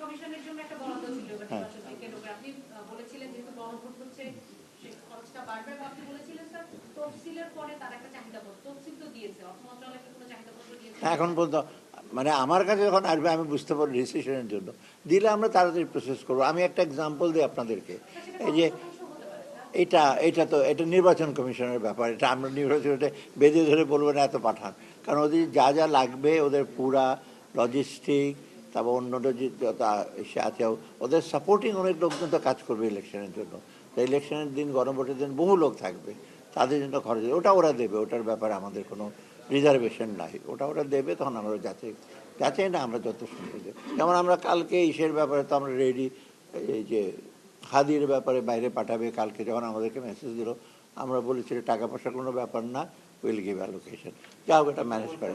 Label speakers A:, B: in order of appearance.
A: কমিশনের জন্য একটা বরাদ্দ ছিল নির্বাচনকে কেন্দ্র করে। আপনি বলেছিলেন যেহেতু গণভোট হচ্ছে খরচটা বাড়বে, বা আপনি বলেছিলেন স্যার তফসিলের পরে তার একটা চাহিদা পত্র, তফসিল তো দিয়েছে, অর্থ মন্ত্রণালয়কে কোনো চাহিদা পত্র দিয়েছে
B: এখন পর্যন্ত মানে আমার কাছে যখন আসবে আমি বুঝতে পারি রেজিস্ট্রেশনের জন্য দিলে আমরা তাড়াতাড়ি প্রসেস করবো। আমি একটা এক্সাম্পল দিই আপনাদেরকে, এই যে এটা নির্বাচন কমিশনের ব্যাপার। এটা আমরা নির্বাচনটা বেঁধে ধরে বলবো না এত পাঠান, কারণ ওদের যা যা লাগবে ওদের পুরা লজিস্টিক, তারপর অন্য সে আছে ওদের সাপোর্টিং অনেক লোকজন তো কাজ করবে ইলেকশনের জন্য। তো ইলেকশনের দিন গণভোটের দিন বহু লোক থাকবে, তাদের জন্য খরচ ওটা ওরা দেবে, ওটার ব্যাপারে আমাদের কোনো রিজার্ভেশন নাই। ওটা ওরা দেবে, তখন আমরা যাচাই না আমরা যত শুনতে দেব। যেমন আমরা কালকে ইসের ব্যাপারে তো আমরা রেডি, এই যে হাদির ব্যাপারে বাইরে পাঠাবে কালকে, যখন আমাদেরকে মেসেজ দিল আমরা বলেছি টাকা পয়সার কোনো ব্যাপার না, উইল গিভ অ্যালোকেশন, যা হোক এটা ম্যানেজ করে।